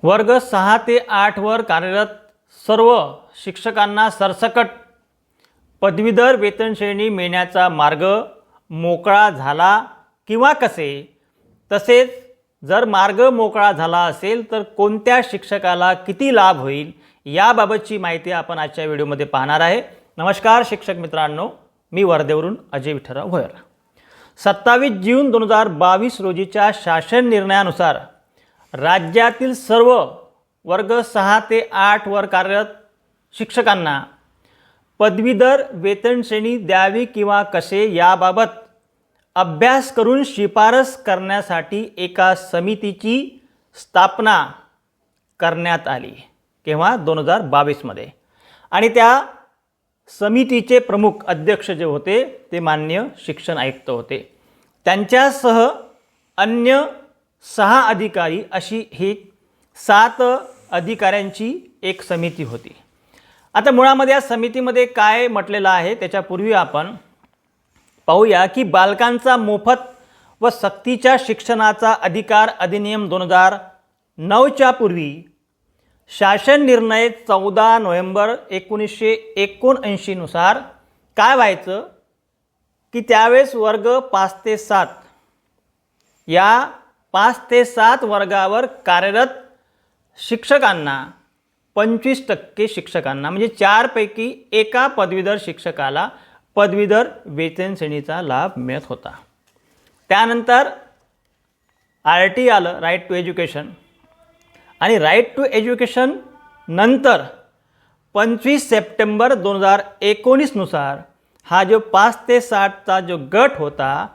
वर्ग 6 ते 8 वर कार्यरत सर्व शिक्षकांना सरसकट पदवीधर वेतन श्रेणी मिळण्याचा मार्ग मोकळा झाला किंवा कसे, तसेच जर मार्ग मोकळा झाला असेल तर कोणत्या शिक्षकाला किती लाभ होईल याबाबतची माहिती आपण आजच्या व्हिडिओमध्ये पाहणार आहे। नमस्कार शिक्षक मित्रांनो, मी वर्धेवरून अजय विठ्ठलराव भोयर। 27 जून 2022 रोजीच्या शासन निर्णयानुसार राज्यातील सर्व वर्ग 6 ते 8 वर कार्यरत शिक्षकांना पदवीधर वेतन श्रेणी द्यावी किंवा कसे याबाबत अभ्यास करून शिफारस करण्यासाठी एका समितीची स्थापना करण्यात आली। केव्हा? 2022 मध्ये। आणि त्या समितीचे प्रमुख अध्यक्ष जे होते ते माननीय शिक्षण आयुक्त होते। त्यांच्यासह अन्य 6 अधिकारी अशी ही 7 अधिकाऱ्यांची एक समिती होती। आता मुळामध्ये या समितीमध्ये काय म्हटलेलं आहे त्याच्यापूर्वी आपण पाहूया की बालकांचा मोफत व सक्तीच्या शिक्षणाचा अधिकार अधिनियम 2009 पूर्वी शासन निर्णय 14 नोव्हेंबर 1979 नुसार काय व्हायचं की त्यावेळेस वर्ग 5 ते 7 या 5 ते 7 वर्गावर कार्यरत शिक्षकांना 25% शिक्षकांना म्हणजे 4 पैकी एका पदवीधर शिक्षकाला पदवीधर वेतन श्रेणीचा लाभ मिळत होता। त्यानंतर RT आलं, राईट टू एज्युकेशन, आणि राईट टू एज्युकेशन नंतर 25 सप्टेंबर 2019 नुसार हा जो 5 ते 7 चा जो गट होता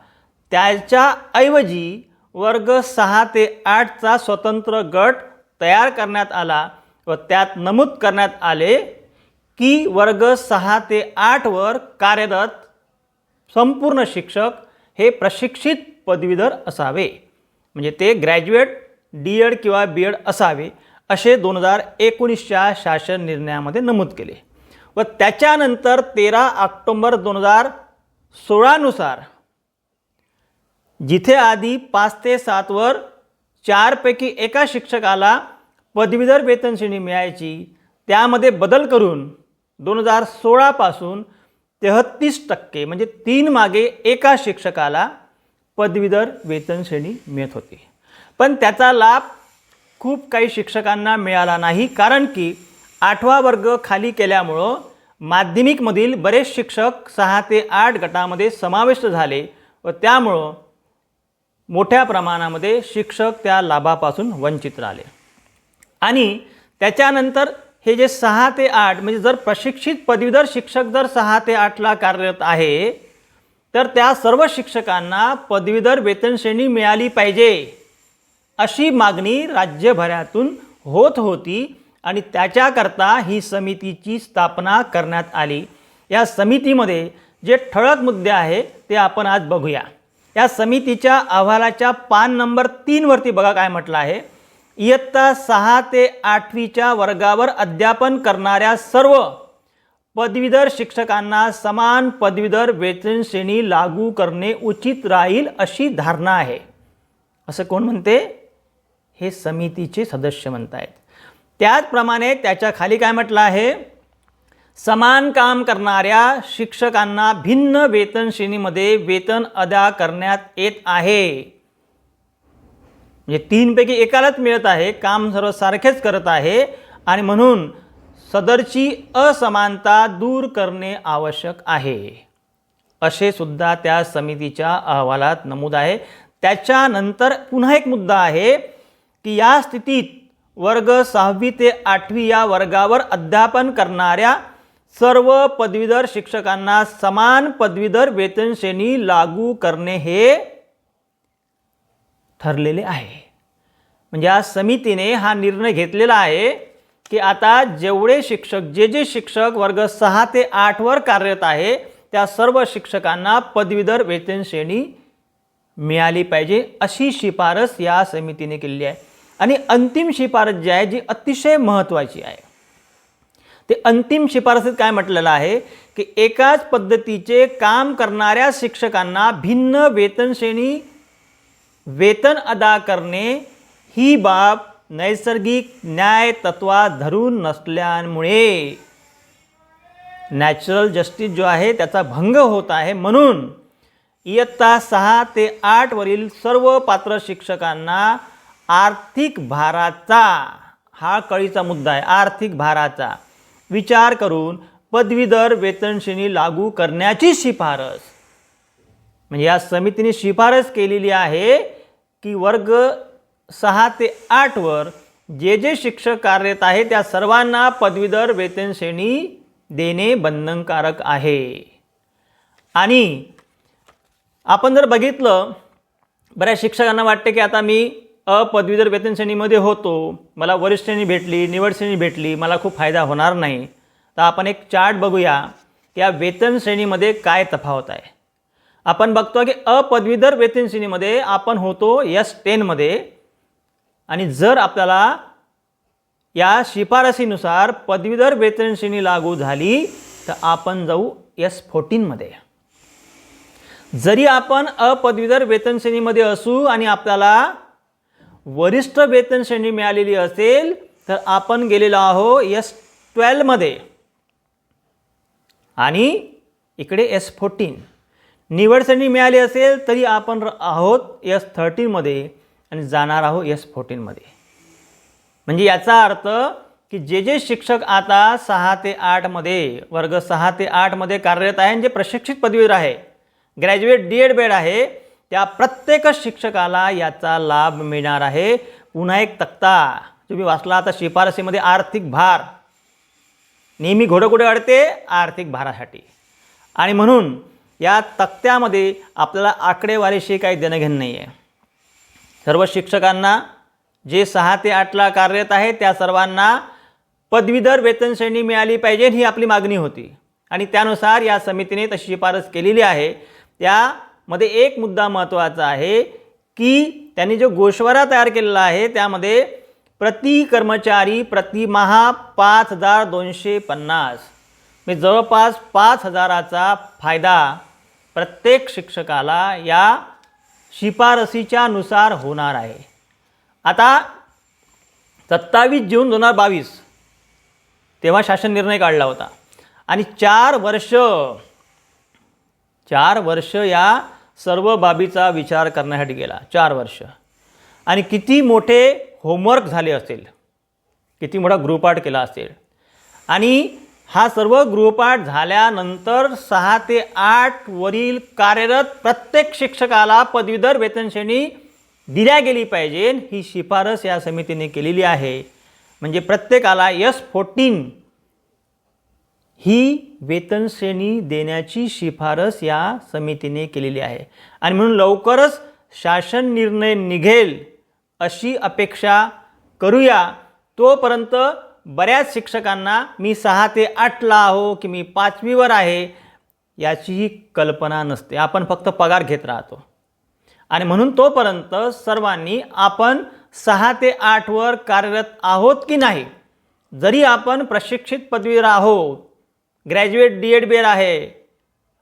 त्याच्याऐवजी वर्ग 6 ते 8 चा स्वतंत्र गट तयार करण्यात आला व त्यात नमूद करण्यात आले की वर्ग 6 ते 8 वर कार्यरत संपूर्ण शिक्षक हे प्रशिक्षित पदवीधर असावे, म्हणजे ते ग्रॅज्युएट D.Ed किंवा B.Ed असावे असे 2019च्या शासन निर्णयामध्ये नमूद केले। व त्याच्यानंतर 13 ऑक्टोबर 2016 नुसार जिथे आधी 5 ते 7 वर 4 पैकी एका शिक्षकाला पदवीधर वेतन श्रेणी मिळायची, त्यामध्ये बदल करून 2016 पासून 33% म्हणजे 3 मागे एका शिक्षकाला पदवीधर वेतन श्रेणी मिळत होती। पण त्याचा लाभ खूप काही शिक्षकांना मिळाला नाही, कारण की 8वा वर्ग खाली केल्यामुळं माध्यमिकमधील बरेच शिक्षक 6 ते 8 गटामध्ये समाविष्ट झाले व त्यामुळं मोठ्या प्रमाणामध्ये शिक्षक त्या लाभापासून वंचित राहिले। आणि त्याच्यानंतर हे जे 6 ते 8 म्हणजे जर प्रशिक्षित पदवीधर शिक्षक जर 6 ते 8 ला कार्यरत आहे तर त्या सर्व शिक्षकांना पदवीधर वेतन श्रेणी मिळाली पाहिजे अशी मागणी राज्यभरातून होत होती आणि त्याच्याकरता ही समितीची स्थापना करण्यात आली। या समितीमध्ये जे ठळक मुद्दे आहे ते आपण आज बघूया। या समितीच्या अहवालाच्या पान नंबर 3 वरती बघा काय म्हटलं आहे। इयत्ता 6 ते 8वीच्या वर्गावर अध्यापन करणाऱ्या सर्व पदवीधर शिक्षकांना समान पदवीधर वेतन श्रेणी लागू करणे उचित राहील अशी धारणा आहे, असं कोण म्हणते? हे समितीचे सदस्य म्हणतायत। त्याचप्रमाणे त्याच्या खाली काय म्हटलं आहे? समान काम करणाऱ्या शिक्षकांना भिन्न वेतन श्रेणीमध्ये वेतन अदा करण्यात येत आहे, म्हणजे 3 पैकी एकालाच मिळत आहे, काम सर्व सारखेच करत आहे आणि म्हणून सदरची असमानता दूर करणे आवश्यक आहे असे सुद्धा त्या समितीच्या अहवालात नमूद आहे। त्याच्यानंतर पुन्हा एक मुद्दा आहे की या स्थितीत वर्ग 6वी ते 8वी या वर्गावर अध्यापन करणाऱ्या सर्व पदवीधर शिक्षकांना समान पदवीधर वेतन श्रेणी लागू करणे हे ठरलेले आहे। म्हणजे या समितीने हा निर्णय घेतलेला आहे की आता जेवढे शिक्षक जे शिक्षक वर्ग 6 ते 8 वर कार्यरत आहे त्या सर्व शिक्षकांना पदवीधर वेतन श्रेणी मिळाली पाहिजे अशी शिफारस या समितीने केलेली आहे। आणि अंतिम शिफारस जी आहे जी अतिशय महत्त्वाची आहे, ते अंतिम शिफारसीत काय म्हटलेलं आहे की एकाच पद्धतीचे काम करणाऱ्या शिक्षकांना भिन्न वेतन श्रेणी वेतन अदा करणे ही बाब नैसर्गिक न्याय तत्वात धरून नसल्यामुळे नॅचरल जस्टिस जो आहे त्याचा भंग होत आहे. म्हणून इयत्ता 6 ते 8 वरील सर्व पात्र शिक्षकांना आर्थिक भाराचा, हा कळीचा मुद्दा आहे, आर्थिक भाराचा विचार करून पदवीधर वेतन श्रेणी लागू करण्याची शिफारस, म्हणजे या समितीने शिफारस केलेली आहे की वर्ग 6 ते 8 वर जे जे शिक्षक कार्यरत आहे त्या सर्वांना पदवीधर वेतन श्रेणी देणे बंधनकारक आहे. आणि आपण जर बघितलं, बऱ्याच शिक्षकांना वाटते की आता मी अपदवीधर वेतन श्रेणीमध्ये होतो, मला वरिष्ठ श्रेणी भेटली, निवड श्रेणी भेटली, मला खूप फायदा होणार नाही. तर आपण एक चार्ट बघूया की या वेतन श्रेणीमध्ये काय तफावत आहे. आपण बघतो की अपदवीधर वेतन श्रेणीमध्ये आपण होतो S10 मध्ये, आणि जर आपल्याला या शिफारसीनुसार पदवीधर वेतन श्रेणी लागू झाली तर आपण जाऊ S14 मध्ये. जरी आपण अपदवीधर वेतन श्रेणीमध्ये असू आणि आपल्याला वरिष्ठ वेतन श्रेणी मिळालेली असेल तर आपण गेलेलो आहो S12 मध्ये, आणि इकडे S14. निवड श्रेणी मिळाली असेल तरी आपण आहोत S13 मध्ये आणि जाणार आहोत S14 मध्ये. म्हणजे याचा अर्थ की जे जे शिक्षक आता 6 ते 8 मध्ये, वर्ग 6 ते 8 मध्ये कार्यरत आहे, जे प्रशिक्षित पदवीधर आहे, ग्रॅज्युएट D.Ed बेड आहे, त्या प्रत्येक शिक्षकाला याचा लाभ मिळणार आहे. पुन्हा एक तक्ता तुम्ही वाचला आता शिफारसीमध्ये, आर्थिक भार नेहमी घोडं कुठे अडते, आर्थिक भारासाठी. आणि म्हणून या तक्त्यामध्ये आपल्याला आकडेवारीशी काही देणं घेणं नाही आहे. सर्व शिक्षकांना जे 6 ते 8ला कार्यरत आहे त्या सर्वांना पदवीधर वेतन श्रेणी मिळाली पाहिजे, ही आपली मागणी होती. आणि त्यानुसार या समितीने तशी शिफारस केलेली आहे. त्यामध्ये एक मुद्दा महत्त्वाचा आहे की त्यांनी जो गोषवारा तयार केलेला आहे त्यामध्ये प्रति कर्मचारी प्रतिमाह 5,250, म्हणजे जवळपास 5,000चा फायदा प्रत्येक शिक्षकाला या शिफारसीच्या नुसार होणार आहे. आता 27 जून 2022 तेव्हा शासन निर्णय काढला होता, आणि 4 वर्ष या सर्व बाबीचा विचार करण्यासाठी गेला. 4 वर्ष. आणि किती मोठे होमवर्क झाले असेल, किती मोठा गृहपाठ केला असेल. आणि हा सर्व गृहपाठ झाल्यानंतर 6 ते 8 वरील कार्यरत प्रत्येक शिक्षकाला पदवीधर वेतन श्रेणी दिल्या गेली पाहिजे, ही शिफारस या समितीने केलेली आहे. म्हणजे प्रत्येकाला S14 ही वेतन श्रेणी देण्याची शिफारस या समितीने केलेली आहे. आणि म्हणून लवकरच शासन निर्णय निघेल अशी अपेक्षा करूया. तोपर्यंत बऱ्याच शिक्षकांना मी 6 ते 8ला आहो की मी 5वीवर आहे याचीही कल्पना नसते. आपण फक्त पगार घेत राहतो. आणि म्हणून तोपर्यंत सर्वांनी आपण 6 ते 8 वर कार्यरत आहोत की नाही, जरी आपण प्रशिक्षित पदवीधर आहोत, ग्रॅज्युएट D.Ed बेड आहे,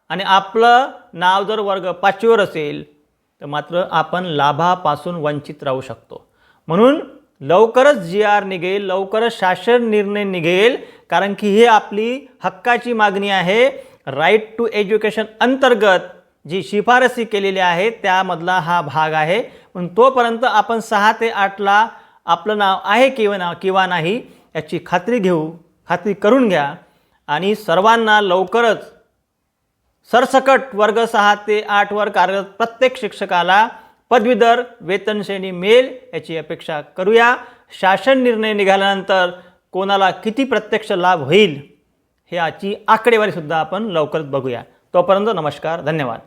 आणि आपलं नाव जर वर्ग 5वीवर असेल तर मात्र आपण लाभापासून वंचित राहू शकतो. म्हणून लवकरच GR निघेल, लवकरच शासन निर्णय निघेल, कारण की ही आपली हक्काची मागणी आहे. राईट टू एज्युकेशन अंतर्गत जी शिफारसी केलेली आहे त्यामधला हा भाग आहे. पण तोपर्यंत आपण 6 ते 8ला आपलं नाव आहे किंवा नाही याची खात्री करून घ्या. आणि सर्वांना लवकरच सरसकट वर्ग 6 ते 8 वर कार्यरत प्रत्येक शिक्षकाला पदवीधर वेतन श्रेणी मिळेल याची अपेक्षा करूया. शासन निर्णय निघाल्यानंतर कोणाला किती प्रत्यक्ष लाभ होईल हे याची आकडेवारी सुद्धा आपण लवकरच बघूया. तोपर्यंत नमस्कार, धन्यवाद.